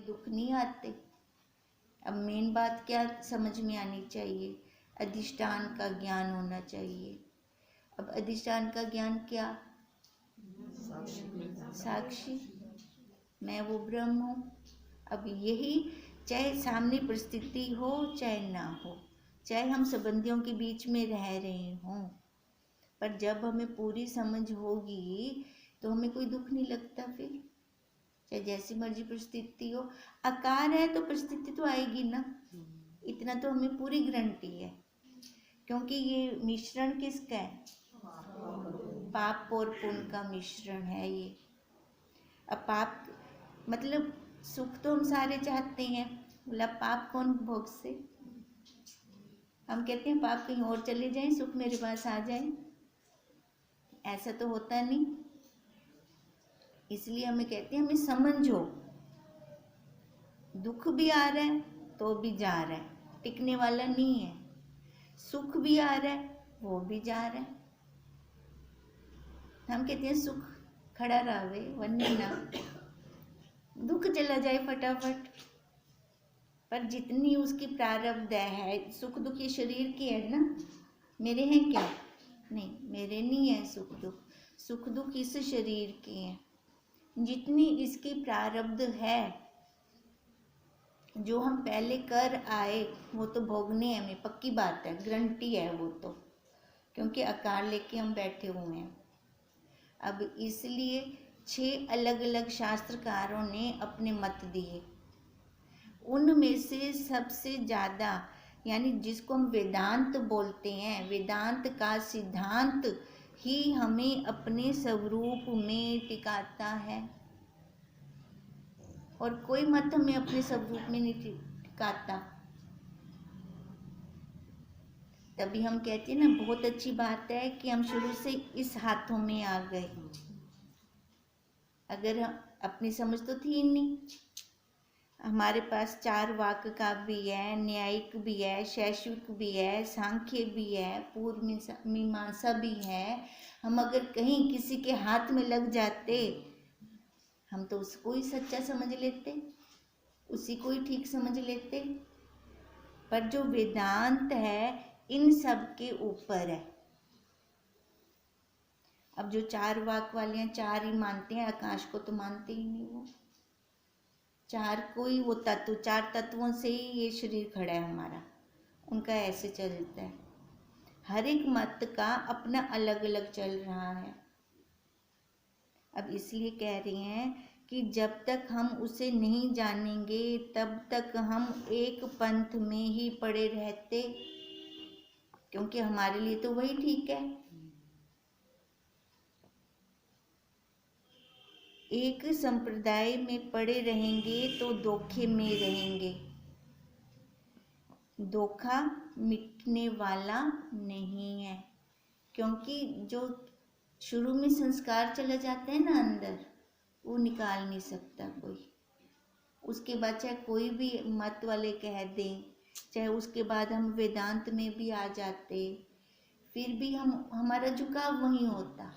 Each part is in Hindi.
दुख नहीं आते। अब मेन बात क्या समझ में आनी चाहिए, अधिष्ठान का ज्ञान होना चाहिए। अब अधिष्ठान का ज्ञान क्या? साक्षी, मैं वो ब्रह्म हूँ। अब यही चाहे सामने परिस्थिति हो चाहे ना हो, चाहे हम संबंधियों के बीच में रह रहे हों, पर जब हमें पूरी समझ होगी तो हमें कोई दुख नहीं लगता। फिर चाहे जैसी मर्जी परिस्थिति हो, आकार है तो परिस्थिति तो आएगी ना, इतना तो हमें पूरी गारंटी है। क्योंकि ये मिश्रण किसका है? पाप और पुण्य का मिश्रण है ये। अब पाप मतलब सुख तो हम सारे चाहते हैं, बोला पाप कौन भोग से? हम कहते हैं पाप कहीं और चले जाएं, सुख मेरे पास आ जाए, ऐसा तो होता नहीं। इसलिए हमें कहते हैं हमें समझो, दुख भी आ रहा है तो भी जा रहा है, टिकने वाला नहीं है। सुख भी आ रहा है वो भी जा रहा है। हम कहते हैं सुख खड़ा रहे वरना ना, दुख चला जाए फटाफट। पर जितनी उसकी प्रारब्ध है, सुख दुख ये शरीर की है ना, मेरे हैं क्या? नहीं, मेरे नहीं है सुख दुख। सुख दुख इस शरीर के हैं। जितनी इसकी प्रारब्ध है, जो हम पहले कर आए वो तो भोगने हैं हमें, पक्की बात है, गारंटी है वो तो, क्योंकि आकार लेके हम बैठे हुए हैं। अब इसलिए 6 अलग अलग शास्त्रकारों ने अपने मत दिए। उनमें से सबसे ज़्यादा, यानी जिसको हम वेदांत बोलते हैं, वेदांत का सिद्धांत ही हमें अपने स्वरूप में टिकाता है, और कोई मत हमें अपने स्वरूप में नहीं टिकाता। तभी हम कहते हैं ना, बहुत अच्छी बात है कि हम शुरू से इस हाथों में आ गए। अगर अपनी समझ तो थी नहीं, हमारे पास 4 वाक का भी है, न्यायिक भी है, शैक्षिक भी है, सांख्य भी है, पूर्व मीमांसा भी है। हम अगर कहीं किसी के हाथ में लग जाते, हम तो उसको ही सच्चा समझ लेते, उसी को ही ठीक समझ लेते। पर जो वेदांत है इन सब के ऊपर है। अब जो 4 वाक वाले हैं 4 ही मानते हैं, आकाश को तो मानते ही नहीं। वो 4 को ही, वो तत्व, 4 तत्वों से ही ये शरीर खड़ा है हमारा, उनका ऐसे चलता है। हर एक मत का अपना अलग अलग चल रहा है। अब इसलिए कह रहे हैं कि जब तक हम उसे नहीं जानेंगे तब तक हम एक पंथ में ही पड़े रहते, क्योंकि हमारे लिए तो वही ठीक है। एक संप्रदाय में पड़े रहेंगे तो धोखे में रहेंगे। धोखा मिटने वाला नहीं है, क्योंकि जो शुरू में संस्कार चला जाता है ना अंदर, वो निकाल नहीं सकता कोई। उसके बाद चाहे कोई भी मत वाले कह दें, चाहे उसके बाद हम वेदांत में भी आ जाते, फिर भी हमारा झुकाव वहीं होता,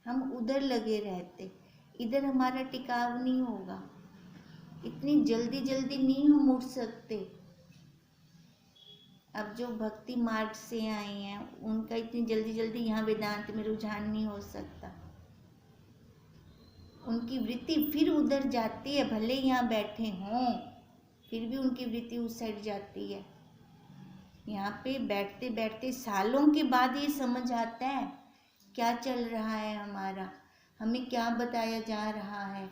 हम उधर लगे रहते, इधर हमारा टिकाव नहीं होगा। इतनी जल्दी जल्दी नहीं हम उठ सकते। अब जो भक्ति मार्ग से आए हैं उनका इतनी जल्दी जल्दी यहाँ वेदांत में रुझान नहीं हो सकता। उनकी वृत्ति फिर उधर जाती है, भले यहाँ बैठे हों फिर भी उनकी वृत्ति उस साइड जाती है। यहाँ पे बैठते बैठते सालों के बाद ये समझ आता है क्या चल रहा है हमारा, हमें क्या बताया जा रहा है।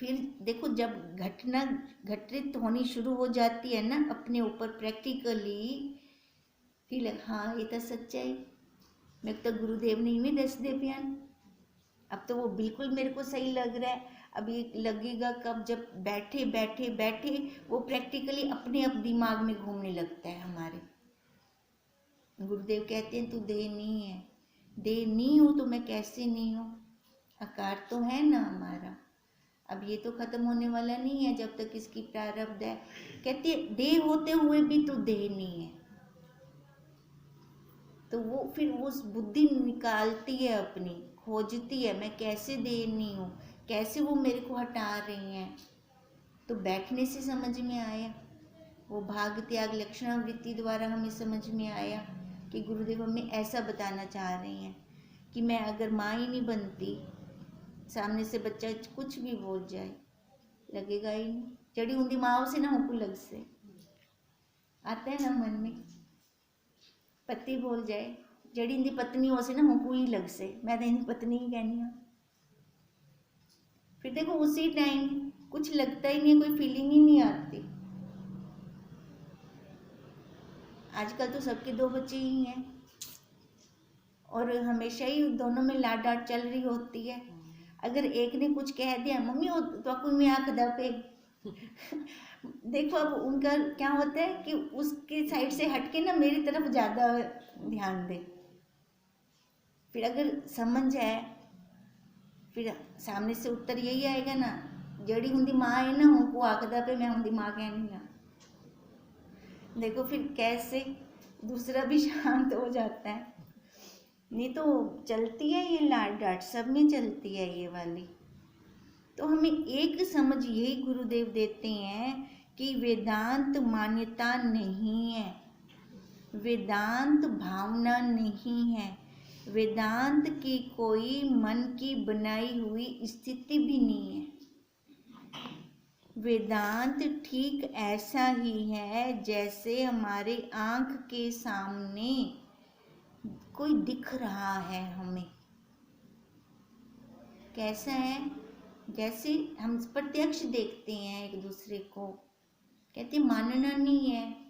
फिर देखो, जब घटना घटित होनी शुरू हो जाती है ना अपने ऊपर प्रैक्टिकली, फिर हाँ ये तो सच्चाई, मेरे तो गुरुदेव ने ही दस दे बयान, अब तो वो बिल्कुल मेरे को सही लग रहा है। अब ये लगेगा कब, जब बैठे बैठे बैठे वो प्रैक्टिकली अपने आप दिमाग में घूमने लगता है हमारे। गुरुदेव कहते हैं तू देह नहीं है, देह नहीं हो तो मैं कैसे नहीं हूँ, आकार तो है ना हमारा। अब ये तो खत्म होने वाला नहीं है जब तक इसकी प्रारब्ध है। कहते हैं देह होते हुए भी तो देह नहीं है, तो वो फिर उस बुद्धि निकालती है अपनी, खोजती है मैं कैसे देह नहीं हूँ, कैसे वो मेरे को हटा रही हैं। तो बैठने से समझ में आया, वो भाग त्याग लक्षणावृत्ति द्वारा हमें समझ में आया कि गुरुदेव हमें ऐसा बताना चाह रहे हैं कि मैं अगर माँ ही नहीं बनती, सामने से बच्चा कुछ भी बोल जाए लगेगा ही नहीं। जड़ी ऊंधी माओ से ना हमको लग से आता है ना मन में, पति बोल जाए जड़ी ऊंधी पत्नी हो से ना हमको ही लग से, मैं तो इनकी पत्नी ही कहनी हूँ। फिर देखो उसी टाइम कुछ लगता ही नहीं, कोई फीलिंग ही नहीं आती। आजकल तो सबके 2 बच्चे ही हैं और हमेशा ही दोनों में लाड डांट चल रही होती है। अगर एक ने कुछ कह दिया, मम्मी वो तो में आँख दबे देखो अब उनका क्या होता है कि उसके साइड से हटके ना मेरी तरफ ज़्यादा ध्यान दे। फिर अगर समझ जाए फिर सामने से उत्तर यही आएगा ना, जड़ी हुंदी माँ है ना हमको आखदा पे मैं हुंदी माँ कहनी हाँ। देखो फिर कैसे दूसरा भी शांत हो जाता है। नहीं तो चलती है ये लाड डांट, सब में चलती है ये वाली। तो हमें एक समझ यही गुरुदेव देते हैं कि वेदांत मान्यता नहीं है, वेदांत भावना नहीं है, वेदांत की कोई मन की बनाई हुई स्थिति भी नहीं है। वेदांत ठीक ऐसा ही है जैसे हमारे आँख के सामने कोई दिख रहा है हमें। कैसा है? जैसे हम प्रत्यक्ष देखते हैं एक दूसरे को, कहते मानना नहीं है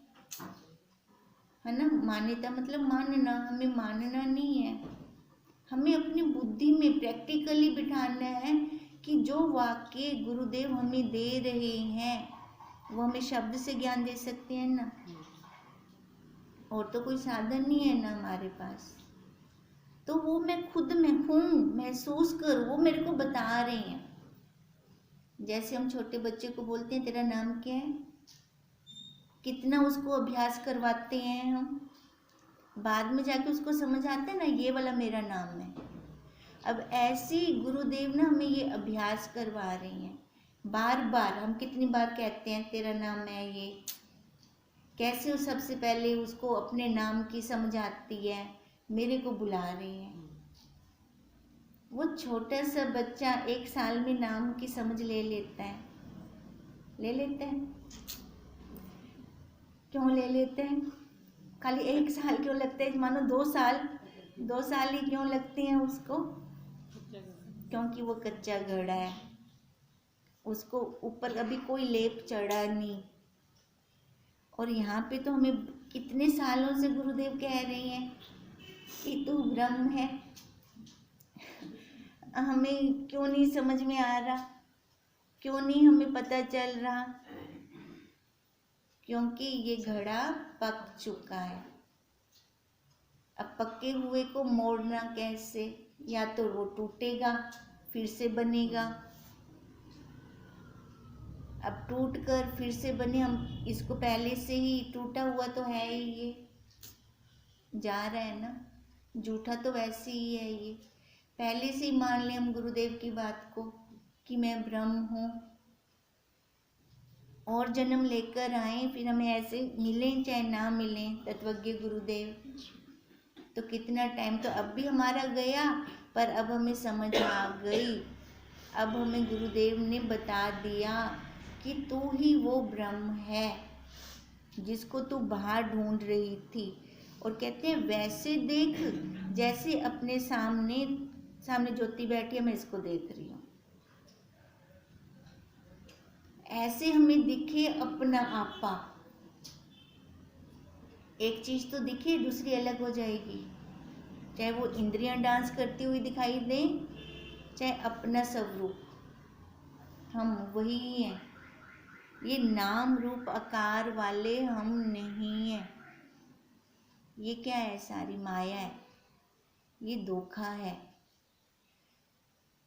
ना, मान्यता मतलब मानना, हमें मानना नहीं है। हमें अपनी बुद्धि में प्रैक्टिकली बिठाना है कि जो वाक्य गुरुदेव हमें दे रहे हैं वो हमें शब्द से ज्ञान दे सकते हैं ना, और तो कोई साधन नहीं है ना हमारे पास। तो वो मैं खुद में हूँ, महसूस कर, वो मेरे को बता रहे हैं। जैसे हम छोटे बच्चे को बोलते हैं तेरा नाम क्या है, कितना उसको अभ्यास करवाते हैं हम, बाद में जाके उसको समझ आता है ना ये वाला मेरा नाम है। अब ऐसे गुरुदेव ना हमें ये अभ्यास करवा रहे हैं, बार बार। हम कितनी बार कहते हैं तेरा नाम है ये, कैसे सबसे पहले उसको अपने नाम की समझ आती है, मेरे को बुला रहे हैं। वो छोटा सा बच्चा 1 साल में नाम की समझ ले लेता है, ले लेते हैं। क्यों ले लेते हैं? खाली 1 साल क्यों लगते हैं? मानो 2 साल ही क्यों लगते हैं उसको? क्योंकि वो कच्चा घड़ा है, उसको ऊपर अभी कोई लेप चढ़ा नहीं। और यहाँ पे तो हमें कितने सालों से गुरुदेव कह रहे हैं कि तू ब्रह्म है। हमें क्यों नहीं समझ में आ रहा, क्यों नहीं हमें पता चल रहा? क्योंकि ये घड़ा पक चुका है। अब पके हुए को मोड़ना कैसे? या तो वो टूटेगा फिर से बनेगा। अब टूट कर फिर से बने, हम इसको पहले से ही टूटा हुआ तो है ही, ये जा रहा है ना, झूठा तो वैसे ही है। ये पहले से ही मान लें हम गुरुदेव की बात को कि मैं ब्रह्म हूँ, और जन्म लेकर आए फिर हमें ऐसे मिलें चाहे ना मिलें तत्वज्ञ गुरुदेव, तो कितना टाइम तो अब भी हमारा गया, पर अब हमें समझ आ गई। अब हमें गुरुदेव ने बता दिया कि तू ही वो ब्रह्म है जिसको तू बाहर ढूंढ रही थी। और कहते हैं वैसे देख जैसे अपने सामने ज्योति बैठी है, मैं इसको देख रही हूँ। ऐसे हमें दिखे अपना आपा। एक चीज तो दिखे, दूसरी अलग हो जाएगी। चाहे वो इंद्रियां डांस करती हुई दिखाई दे, चाहे अपना स्वरूप, हम वही हैं। ये नाम रूप आकार वाले हम नहीं हैं। ये क्या है? सारी माया है, ये धोखा है।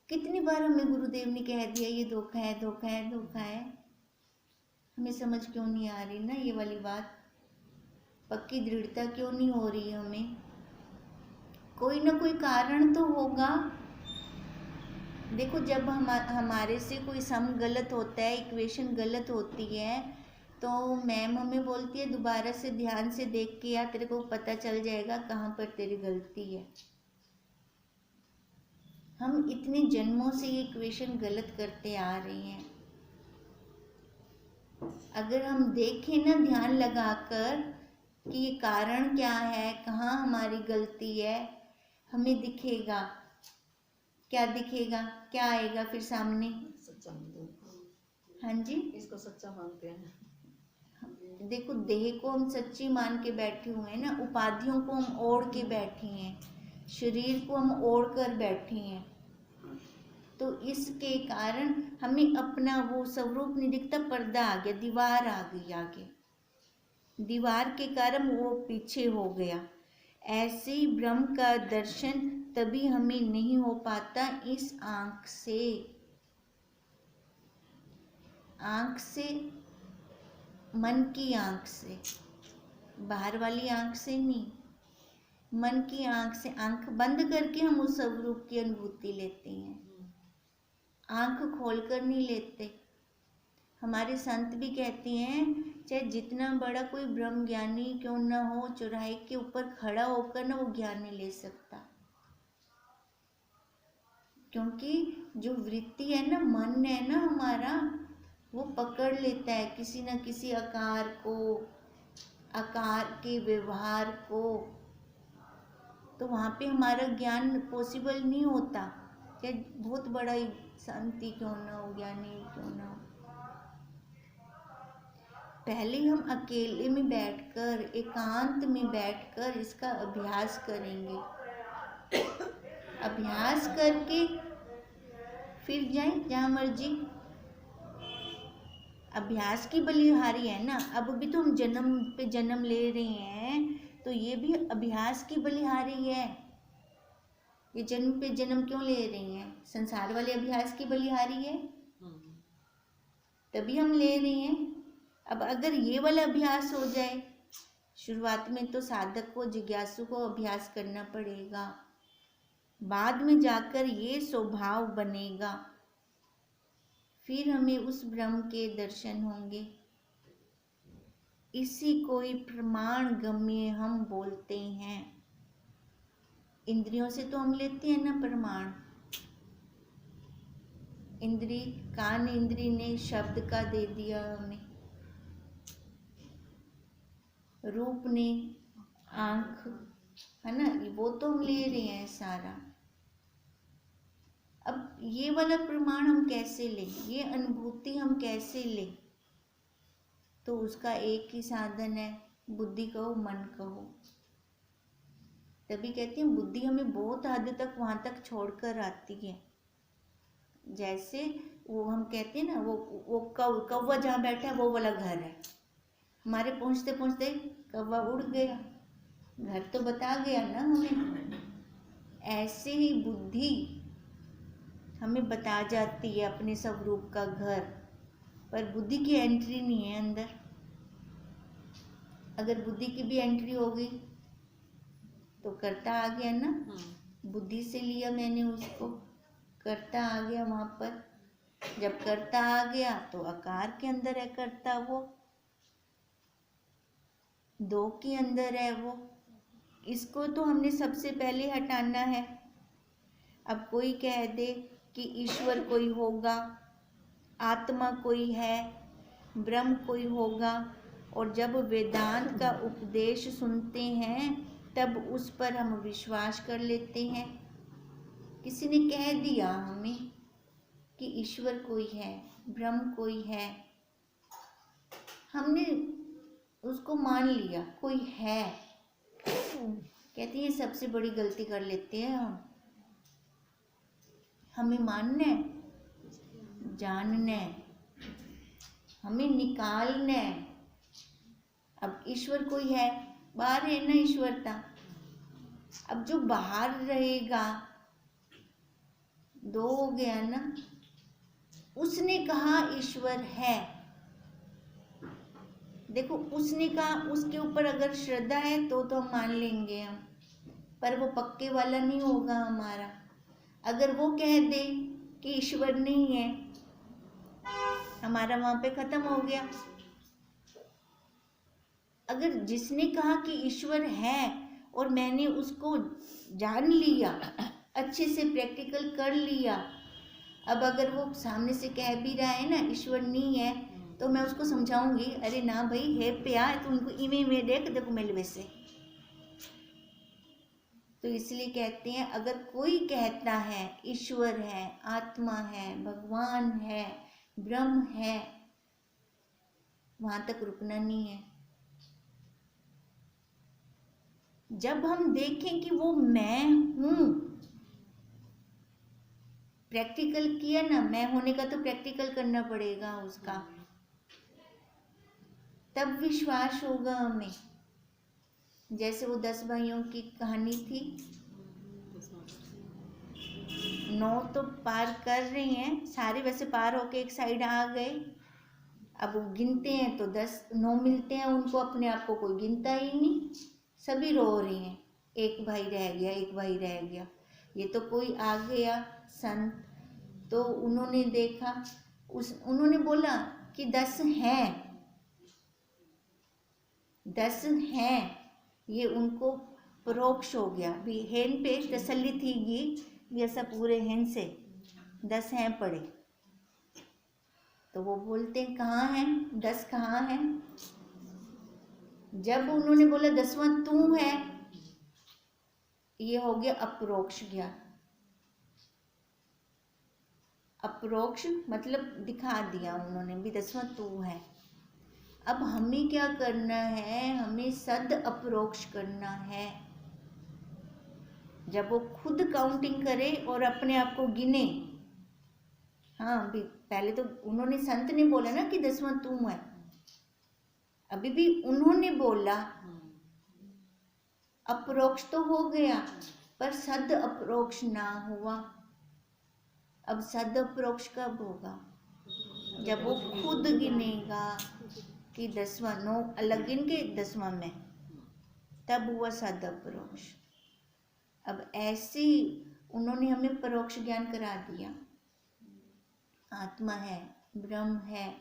कितनी बार हमें गुरुदेव ने कह दिया ये धोखा है, धोखा है, धोखा है। हमें समझ क्यों नहीं आ रही ना ये वाली बात? पक्की दृढ़ता क्यों नहीं हो रही हमें? कोई ना कोई कारण तो होगा। देखो जब हमारे से कोई सम गलत होता है, इक्वेशन गलत होती है, तो मैम हमें बोलती है दोबारा से ध्यान से देख के या तेरे को पता चल जाएगा कहाँ पर तेरी गलती है। हम इतने जन्मों से ये इक्वेशन गलत करते आ रहे हैं। अगर हम देखें ना ध्यान लगाकर कि ये कारण क्या है, कहाँ हमारी गलती है, हमें दिखेगा। क्या दिखेगा, क्या आएगा फिर सामने? सच्चा मानते। हाँ जी, इसको सच्चा मानते हैं। देखो देह को हम सच्ची मान के बैठे हुए हैं ना, उपाधियों को हम ओढ़ के बैठे हैं, शरीर को हम ओढ़ कर बैठे हैं, तो इसके कारण हमें अपना वो स्वरूप नहीं दिखता, पर्दा आ गया, दीवार आ गई आगे, दीवार के कारण वो पीछे हो गया। ऐसे ही ब्रह्म का दर्शन तभी हमें नहीं हो पाता इस आँख से, आँख से, मन की आँख से, बाहर वाली आँख से नहीं, मन की आँख से। आँख बंद करके हम उस स्वरूप की अनुभूति लेते हैं, आँख खोलकर नहीं लेते। हमारे संत भी कहते हैं चाहे जितना बड़ा कोई ब्रह्म ज्ञानी क्यों ना हो, चौराहे के ऊपर खड़ा होकर ना वो ज्ञान नहीं ले सकता, क्योंकि जो वृत्ति है ना, मन है ना हमारा, वो पकड़ लेता है किसी न किसी आकार को, आकार के व्यवहार को, तो वहाँ पे हमारा ज्ञान पॉसिबल नहीं होता, चाहे बहुत बड़ा ही शांति क्यों ना हो, ज्ञानी क्यों ना हो। पहले हम अकेले में बैठकर, एकांत में बैठकर इसका अभ्यास करेंगे, अभ्यास करके फिर जाएं जहाँ मर्जी। अभ्यास की बलिहारी है ना, अब भी तो हम जन्म पे जन्म ले रहे हैं, तो ये भी अभ्यास की बलिहारी है। ये जन्म पे जन्म क्यों ले रहे हैं? संसार वाले अभ्यास की बलिहारी है, तभी हम ले रहे हैं। अब अगर ये वाला अभ्यास हो जाए, शुरुआत में तो साधक को, जिज्ञासु को अभ्यास करना पड़ेगा, बाद में जाकर ये स्वभाव बनेगा, फिर हमें उस ब्रह्म के दर्शन होंगे। इसी को ही प्रमाण गम्य हम बोलते हैं। इंद्रियों से तो हम लेते हैं ना प्रमाण, इंद्री, कान इंद्री ने शब्द का दे दिया हमें, रूप ने आंख, है ना, वो तो हम ले रहे हैं सारा। अब ये वाला प्रमाण हम कैसे लें, ये अनुभूति हम कैसे लें? तो उसका एक ही साधन है, बुद्धि कहो मन कहो। तभी कहती हैं बुद्धि हमें बहुत हद तक वहाँ तक छोड़कर आती है। जैसे वो हम कहते हैं ना, वो कौवा जहाँ बैठा है वो वाला घर है, हमारे पहुँचते पहुँचते कौवा उड़ गया, घर तो बता गया ना हमें। ऐसे ही बुद्धि हमें बता जाती है अपने स्वरूप का घर, पर बुद्धि की एंट्री नहीं है अंदर। अगर बुद्धि की भी एंट्री हो गई तो कर्ता आ गया ना, बुद्धि से लिया मैंने उसको, कर्ता आ गया वहाँ पर। जब कर्ता आ गया तो आकार के अंदर है कर्ता, वो दो के अंदर है वो, इसको तो हमने सबसे पहले हटाना है। अब कोई कह दे कि ईश्वर कोई होगा, आत्मा कोई है, ब्रह्म कोई होगा, और जब वेदांत का उपदेश सुनते हैं तब उस पर हम विश्वास कर लेते हैं। किसी ने कह दिया हमें कि ईश्वर कोई है, ब्रह्म कोई है, हमने उसको मान लिया कोई है। कहती है सबसे बड़ी गलती कर लेते हैं हम, हमें मानना है, जानना है, हमें निकालना है। अब ईश्वर कोई है, बाहर है ना ईश्वरता, अब जो बाहर रहेगा, दो हो गया ना, उसने कहा ईश्वर है, देखो उसने कहा, उसके ऊपर अगर श्रद्धा है तो हम मान लेंगे हम, पर वो पक्के वाला नहीं होगा हमारा। अगर वो कह दे कि ईश्वर नहीं है, हमारा वहां पे खत्म हो गया। अगर जिसने कहा कि ईश्वर है और मैंने उसको जान लिया, अच्छे से प्रैक्टिकल कर लिया, अब अगर वो सामने से कह भी रहा है ना ईश्वर नहीं है, तो मैं उसको समझाऊंगी, अरे ना भाई है प्या, तू इनको इवे में देख, देखो मेरे वैसे। तो इसलिए कहते हैं अगर कोई कहता है ईश्वर है, आत्मा है, भगवान है, ब्रह्म है, वहां तक रुकना नहीं है। जब हम देखें कि वो मैं हूं, प्रैक्टिकल किया ना, मैं होने का तो प्रैक्टिकल करना पड़ेगा उसका, तब विश्वास होगा हमें। जैसे वो 10 भाइयों की कहानी थी, 9 तो पार कर रहे हैं सारे, वैसे पार होके एक साइड आ गए। अब वो गिनते हैं तो 9 मिलते हैं उनको, अपने आप को कोई गिनता ही नहीं, सभी रो रहे हैं, एक भाई रह गया, एक भाई रह गया। ये तो कोई आ गया संत, तो उन्होंने देखा, उन्होंने बोला कि 10 हैं, 10 हैं। ये उनको परोक्ष हो गया, भी हेन पे तसल्ली थी भी ऐसा पूरे हेन से 10 हैं पड़े। तो वो बोलते हैं कहाँ हैं 10, कहाँ हैं? जब उन्होंने बोला 10वां तू है, ये हो गया अपरोक्ष ज्ञान। अपरोक्ष मतलब दिखा दिया उन्होंने भी 10वां तू है। अब हमें क्या करना है, हमें सद अपरोक्ष करना है। जब वो खुद काउंटिंग करे और अपने आप को गिने, हाँ भी पहले तो उन्होंने, संत ने बोला ना कि 10वां तू है, अभी भी उन्होंने बोला, अपरोक्ष तो हो गया पर सद अपरोक्ष ना हुआ। अब सद अपरोक्ष कब होगा? जब वो खुद गिनेगा कि 10वां, 9 अलग गिन के 10वां में, तब हुआ सद अपरोक्ष। अब ऐसे उन्होंने हमें परोक्ष ज्ञान करा दिया, आत्मा है, ब्रह्म है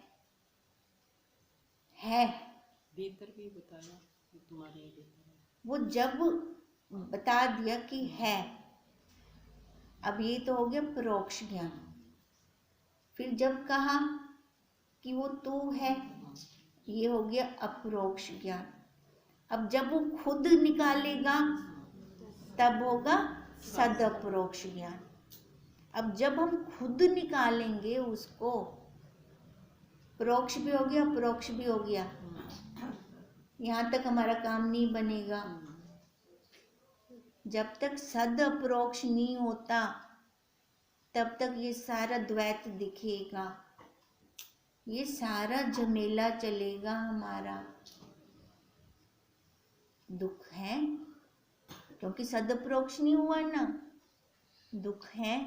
भीतर भी बताया कि तुम्हारे भीतर है। वो जब बता दिया कि है, अब ये तो हो गया परोक्ष ज्ञान। फिर जब कहा कि वो तू है, ये हो गया अपरोक्ष ज्ञान। अब जब वो खुद निकालेगा तब होगा सद अपरोक्ष ज्ञान। अब जब हम खुद निकालेंगे उसको, परोक्ष भी हो गया, अपरोक्ष भी हो गया, यहाँ तक हमारा काम नहीं बनेगा। जब तक सद अपरोक्ष नहीं होता तब तक ये सारा द्वैत दिखेगा, ये सारा झमेला चलेगा हमारा। दुख है क्योंकि सद अपरोक्ष नहीं हुआ ना, दुख है,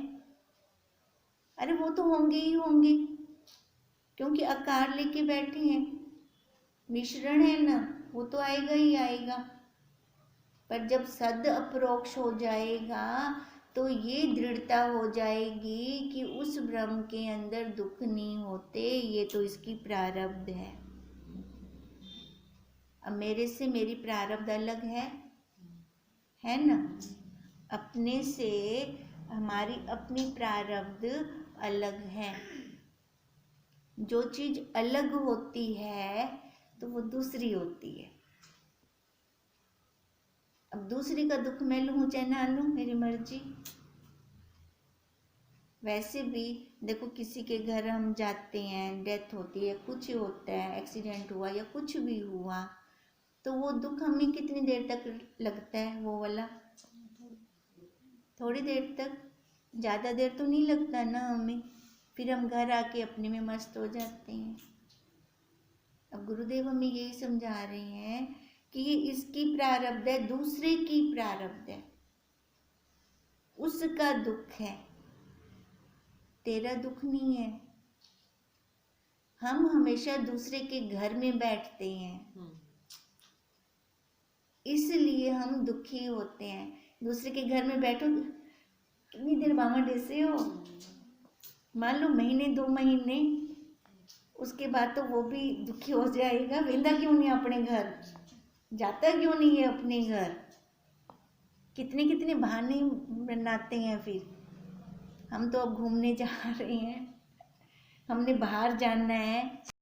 अरे वो तो होंगे ही होंगे क्योंकि आकार लेके बैठे हैं, मिश्रण है ना, वो तो आएगा ही आएगा। पर जब सद अपरोक्ष हो जाएगा तो ये दृढ़ता हो जाएगी कि उस ब्रह्म के अंदर दुख नहीं होते, ये तो इसकी प्रारब्ध है। अब मेरे से मेरी प्रारब्ध अलग है ना, अपने से हमारी अपनी प्रारब्ध अलग है। जो चीज अलग होती है तो वो दूसरी होती है। अब दूसरी का दुख मैं लूं चाहे ना लूं, मेरी मर्जी। वैसे भी देखो, किसी के घर हम जाते हैं, डेथ होती है, कुछ होता है, एक्सीडेंट हुआ या कुछ भी हुआ, तो वो दुख हमें कितनी देर तक लगता है? वो वाला थोड़ी देर तक, ज़्यादा देर तो नहीं लगता ना हमें। फिर हम घर आके अपने में मस्त हो जाते हैं। अब गुरुदेव हमें यही समझा रहे हैं कि ये इसकी प्रारब्ध है, दूसरे की प्रारब्ध है, उसका दुख है, तेरा दुख नहीं है। हम हमेशा दूसरे के घर में बैठते हैं, इसलिए हम दुखी होते हैं। दूसरे के घर में बैठो, कितनी देर बामा डेसे हो, मान लो महीने 2 महीने, उसके बाद तो वो भी दुखी हो जाएगा। वेंदा क्यों नहीं अपने घर, जाता क्यों नहीं है अपने घर, कितने कितने बहाने बनाते हैं। फिर हम तो अब घूमने जा रहे हैं, हमने बाहर जाना है।